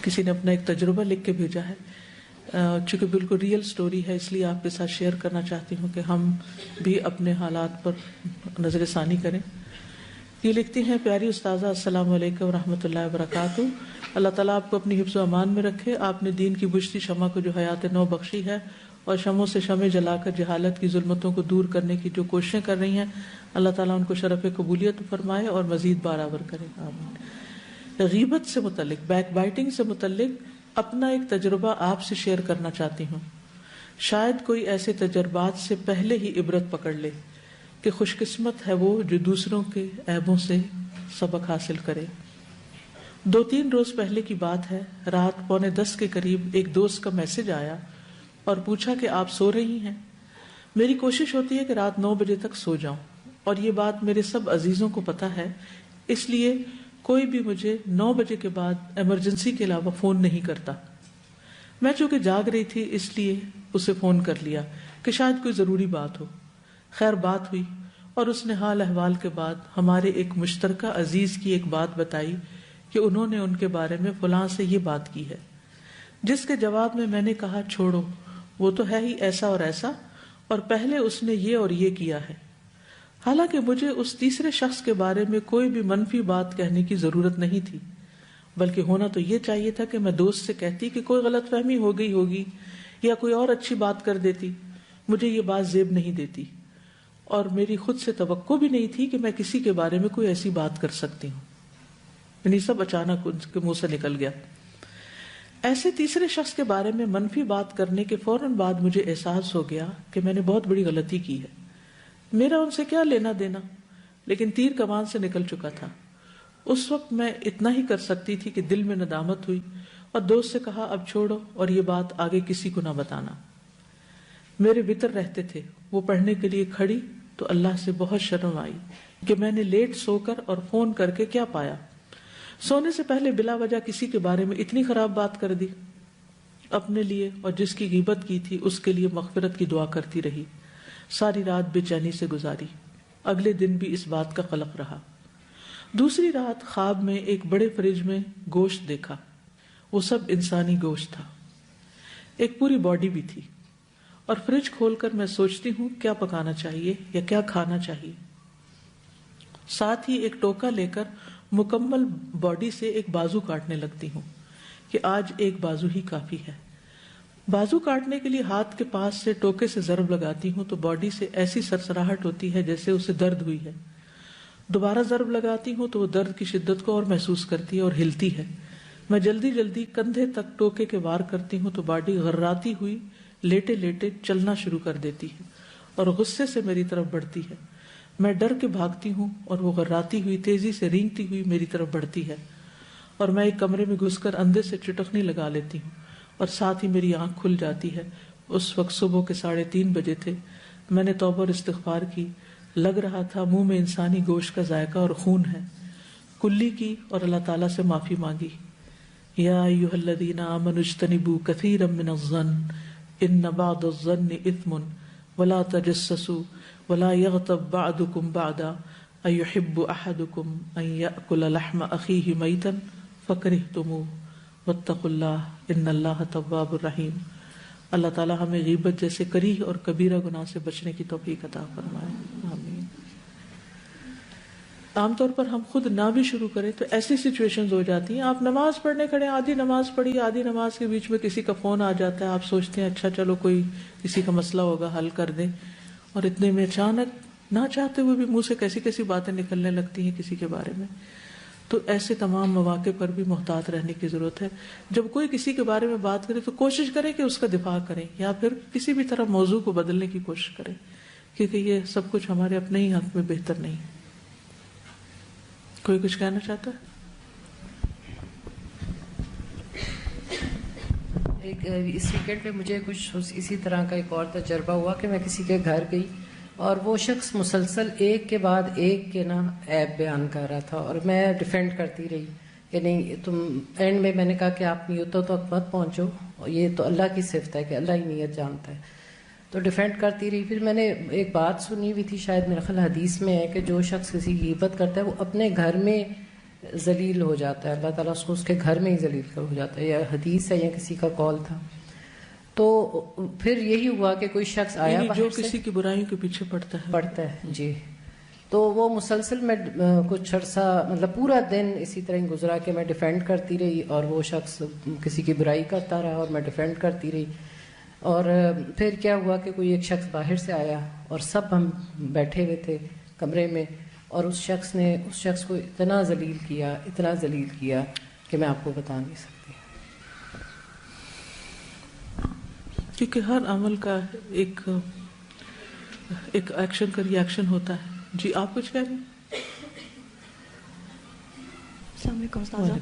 کسی نے اپنا ایک تجربہ لکھ کے بھیجا ہے، چونکہ بالکل ریئل سٹوری ہے اس لیے آپ کے ساتھ شیئر کرنا چاہتی ہوں کہ ہم بھی اپنے حالات پر نظر ثانی کریں۔ یہ لکھتی ہیں، پیاری استاذہ السلام علیکم ورحمۃ اللہ وبرکاتہ، اللہ تعالیٰ آپ کو اپنی حفظ و امان میں رکھے۔ آپ نے دین کی بجھتی شمع کو جو حیات نو بخشی ہے اور شمعوں سے شمع جلا کر جہالت کی ظلمتوں کو دور کرنے کی جو کوششیں کر رہی ہیں، اللہ تعالیٰ ان کو شرف قبولیت فرمائے اور مزید بارآور کرے، آمین۔ غیبت سے متعلق، بیک بائٹنگ سے متعلق اپنا ایک تجربہ آپ سے شیئر کرنا چاہتی ہوں۔ شاید کوئی ایسے تجربات سے پہلے ہی عبرت پکڑ لے کہ خوش قسمت ہے وہ جو دوسروں کے عیبوں سے سبق حاصل کرے۔ 2-3 روز پہلے کی بات ہے، رات 9:45 کے قریب ایک دوست کا میسج آیا اور پوچھا کہ آپ سو رہی ہیں؟ میری کوشش ہوتی ہے کہ رات 9 بجے تک سو جاؤں، اور یہ بات میرے سب عزیزوں کو پتہ ہے، اس لیے کوئی بھی مجھے 9 بجے کے بعد ایمرجنسی کے علاوہ فون نہیں کرتا۔ میں چونکہ جاگ رہی تھی اس لیے اسے فون کر لیا کہ شاید کوئی ضروری بات ہو۔ خیر بات ہوئی اور اس نے حال احوال کے بعد ہمارے ایک مشترکہ عزیز کی ایک بات بتائی کہ انہوں نے ان کے بارے میں فلاں سے یہ بات کی ہے، جس کے جواب میں نے کہا چھوڑو، وہ تو ہے ہی ایسا اور ایسا، اور پہلے اس نے یہ اور یہ کیا ہے۔ حالانکہ مجھے اس تیسرے شخص کے بارے میں کوئی بھی منفی بات کہنے کی ضرورت نہیں تھی، بلکہ ہونا تو یہ چاہیے تھا کہ میں دوست سے کہتی کہ کوئی غلط فہمی ہو گئی ہوگی یا کوئی اور اچھی بات کر دیتی۔ مجھے یہ بات زیب نہیں دیتی اور میری خود سے توقع بھی نہیں تھی کہ میں کسی کے بارے میں کوئی ایسی بات کر سکتی ہوں، یعنی سب اچانک ان کے منہ سے نکل گیا۔ ایسے تیسرے شخص کے بارے میں منفی بات کرنے کے فوراً بعد مجھے احساس ہو گیا کہ میں نے بہت بڑی غلطی کی ہے۔ میرا ان سے کیا لینا دینا، لیکن تیر کمان سے نکل چکا تھا۔ اس وقت میں اتنا ہی کر سکتی تھی کہ دل میں ندامت ہوئی اور دوست سے کہا اب چھوڑو اور یہ بات آگے کسی کو نہ بتانا۔ میرے وطر رہتے تھے، وہ پڑھنے کے لیے کھڑی تو اللہ سے بہت شرم آئی کہ میں نے لیٹ سو کر اور فون کر کے کیا پایا، سونے سے پہلے بلا وجہ کسی کے بارے میں اتنی خراب بات کر دی۔ اپنے لیے اور جس کی غیبت کی تھی اس کے لیے مغفرت کی دعا کرتی رہی، ساری رات بے چینی سے گزاری۔ اگلے دن بھی اس بات کا قلق رہا۔ دوسری رات خواب میں ایک بڑے فریج میں گوشت دیکھا، وہ سب انسانی گوشت تھا، ایک پوری باڈی بھی تھی، اور فریج کھول کر میں سوچتی ہوں کیا پکانا چاہیے یا کیا کھانا چاہیے۔ ساتھ ہی ایک ٹوکا لے کر مکمل باڈی سے ایک بازو کاٹنے لگتی ہوں کہ آج ایک بازو ہی کافی ہے۔ بازو کاٹنے کے لیے ہاتھ کے پاس سے ٹوکے سے ضرب لگاتی ہوں تو باڈی سے ایسی سرسراہٹ ہوتی ہے جیسے اسے درد ہوئی ہے۔ دوبارہ ضرب لگاتی ہوں تو وہ درد کی شدت کو اور محسوس کرتی ہے اور ہلتی ہے۔ میں جلدی جلدی کندھے تک ٹوکے کے وار کرتی ہوں تو باڈی غراتی ہوئی لیٹے لیٹے چلنا شروع کر دیتی ہے اور غصے سے میری طرف بڑھتی ہے۔ میں ڈر کے بھاگتی ہوں اور وہ غراتی ہوئی تیزی سے رینگتی ہوئی میری طرف بڑھتی ہے، اور میں ایک کمرے میں گھس کر اندھے سے چٹکنی لگا لیتی ہوں اور ساتھ ہی میری آنکھ کھل جاتی ہے۔ اس وقت صبح کے 3:30 بجے تھے۔ میں نے توبہ اور استغفار کی، لگ رہا تھا منہ میں انسانی گوشت کا ذائقہ اور خون ہے، کلی کی اور اللہ تعالیٰ سے معافی مانگی۔ یا ایھا الذین آمنوا اجتنبوا کثیرا من الظن ان بعض الظن اثم ولا تجسسوا ولا یغتب بعضکم بعضا ایحب احدکم ان یأکل لحم اخیہ میتا فکرہتموہ واتقوا اللہ ان اللہ تواب الرحیم۔ اللہ تعالیٰ ہمیں غیبت جیسے کریہ اور کبیرہ گناہ سے بچنے کی توفیق عطا فرمائے، آمین۔ عام طور پر ہم خود نہ بھی شروع کریں تو ایسی سچویشنز ہو جاتی ہیں، آپ نماز پڑھنے کھڑے، آدھی نماز پڑھی، آدھی نماز کے بیچ میں کسی کا فون آ جاتا ہے، آپ سوچتے ہیں اچھا چلو کوئی کسی کا مسئلہ ہوگا حل کر دیں، اور اتنے میں اچانک نہ چاہتے ہوئے بھی منہ سے کیسی کیسی باتیں نکلنے لگتی ہیں کسی کے بارے میں۔ تو ایسے تمام مواقع پر بھی محتاط رہنے کی ضرورت ہے۔ جب کوئی کسی کے بارے میں بات کرے تو کوشش کریں کہ اس کا دفاع کریں یا پھر کسی بھی طرح موضوع کو بدلنے کی کوشش کریں، کیونکہ یہ سب کچھ ہمارے اپنے ہی حق میں بہتر نہیں۔ کوئی کچھ کہنا چاہتا ہے؟ اس ویکینڈ پہ مجھے کچھ اسی طرح کا ایک اور تجربہ ہوا کہ میں کسی کے گھر گئی اور وہ شخص مسلسل ایک کے بعد ایک کے عیب بیان کر رہا تھا، اور میں ڈیفینڈ کرتی رہی کہ نہیں تم، اینڈ میں نے کہا کہ آپ نیتوں تک مت پہنچو، اور یہ تو اللہ کی صفت ہے کہ اللہ ہی نیت جانتا ہے، تو ڈیفینڈ کرتی رہی۔ پھر میں نے ایک بات سنی ہوئی تھی، شاید میرا خیال حدیث میں ہے کہ جو شخص کسی کی غیبت کرتا ہے وہ اپنے گھر میں ذلیل ہو جاتا ہے، اللہ تعالیٰ اس کو اس کے گھر میں ہی ذلیل ہو جاتا ہے، یا حدیث ہے یا کسی کا قول تھا. تو پھر یہی ہوا کہ کوئی شخص آیا یعنی جو باہر سے کسی کی برائیوں کے پیچھے پڑتا ہے جی. تو وہ مسلسل میں کچھ عرصہ مطلب پورا دن اسی طرح ہی گزرا کہ میں ڈیفینڈ کرتی رہی، اور وہ شخص کسی کی برائی کرتا رہا اور میں ڈیفینڈ کرتی رہی. اور پھر کیا ہوا کہ کوئی ایک شخص باہر سے آیا اور سب ہم بیٹھے ہوئے تھے کمرے میں، اور اس شخص کو اتنا ذلیل کیا کہ میں آپ کو بتا نہیں سکتی. کیونکہ ہر عمل کا ایک ایکشن کا ری ایکشن ہوتا ہے. جی آپ کچھ کہہ رہے ہیں؟ السلام علیکم استاذہ.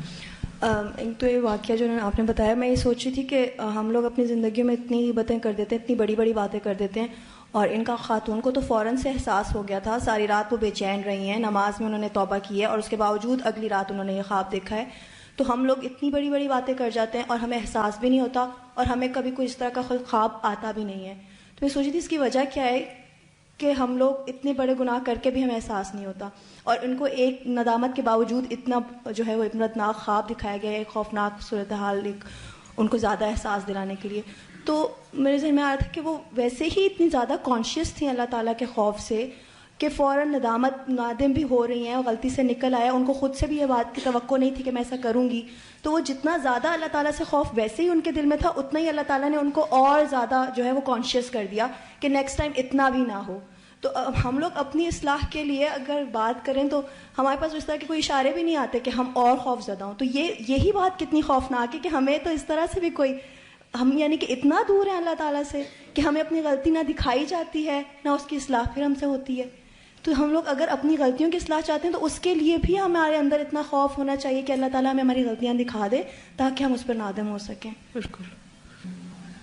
ایک تو یہ واقعہ جو آپ نے بتایا، میں یہ سوچ رہی تھی کہ ہم لوگ اپنی زندگیوں میں اتنی باتیں کر دیتے ہیں، اتنی بڑی بڑی باتیں کر دیتے ہیں، اور ان کا خاتون کو تو فوراً سے احساس ہو گیا تھا. ساری رات وہ بے چین رہی ہیں، نماز میں انہوں نے توبہ کی ہے، اور اس کے باوجود اگلی رات انہوں نے یہ خواب دیکھا ہے. تو ہم لوگ اتنی بڑی بڑی باتیں کر جاتے ہیں اور ہمیں احساس بھی نہیں ہوتا، اور ہمیں کبھی کوئی اس طرح کا خواب آتا بھی نہیں ہے. تو میں سوچی تھی اس کی وجہ کیا ہے کہ ہم لوگ اتنے بڑے گناہ کر کے بھی ہمیں احساس نہیں ہوتا، اور ان کو ایک ندامت کے باوجود اتنا جو ہے وہ عبرتناک خواب دکھایا گیا ہے، ایک خوفناک صورتحال ایک ان کو زیادہ احساس دلانے کے لیے. تو میرے ذہن میں آیا تھا کہ وہ ویسے ہی اتنی زیادہ کانشیس تھیں اللہ تعالیٰ کے خوف سے کہ فوراً نادم بھی ہو رہی ہیں، غلطی سے نکل آیا، ان کو خود سے بھی یہ بات کی توقع نہیں تھی کہ میں ایسا کروں گی. تو وہ جتنا زیادہ اللہ تعالیٰ سے خوف ویسے ہی ان کے دل میں تھا، اتنا ہی اللہ تعالیٰ نے ان کو اور زیادہ جو ہے وہ کانشیس کر دیا کہ نیکسٹ ٹائم اتنا بھی نہ ہو. تو اب ہم لوگ اپنی اصلاح کے لیے اگر بات کریں تو ہمارے پاس اس طرح کے کوئی اشارے بھی نہیں آتے کہ ہم اور خوف زدہ ہوں. تو یہی بات کتنی خوفناک ہے کہ ہمیں تو اس طرح سے بھی کوئی، ہم یعنی کہ اتنا دور ہیں اللہ تعالیٰ سے کہ ہمیں اپنی غلطی نہ دکھائی جاتی ہے نہ اس کی اصلاح پھر ہم سے ہوتی ہے. تو ہم لوگ اگر اپنی غلطیوں کی اصلاح چاہتے ہیں تو اس کے لیے بھی ہمارے اندر اتنا خوف ہونا چاہیے کہ اللہ تعالیٰ ہمیں ہماری غلطیاں دکھا دے تاکہ ہم اس پر نادم ہو سکیں. بالکل.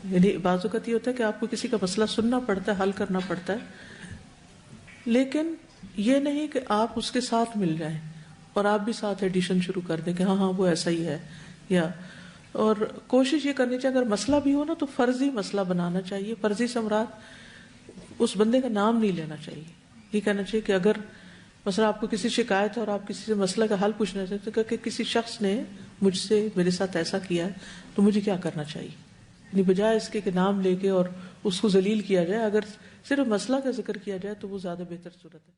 یعنی بعض اوقات یہ ہوتا ہے کہ آپ کو کسی کا مسئلہ سننا پڑتا ہے، حل کرنا پڑتا ہے، لیکن یہ نہیں کہ آپ اس کے ساتھ مل جائیں اور آپ بھی ساتھ ایڈیشن شروع کر دیں کہ ہاں وہ ایسا ہی ہے. یا اور کوشش یہ کرنی چاہیے اگر مسئلہ بھی ہو نا تو فرضی مسئلہ بنانا چاہیے. فرضی سے مراد اس بندے کا نام نہیں لینا چاہیے. یہ کہنا چاہیے کہ اگر مثلا آپ کو کسی شکایت ہے اور آپ کسی سے مسئلہ کا حل پوچھنا چاہتے ہیں کہ کسی شخص نے مجھ سے میرے ساتھ ایسا کیا ہے تو مجھے کیا کرنا چاہیے، یعنی بجائے اس کے کہ نام لے کے اور اس کو ذلیل کیا جائے، اگر صرف مسئلہ کا ذکر کیا جائے تو وہ زیادہ بہتر صورت ہے.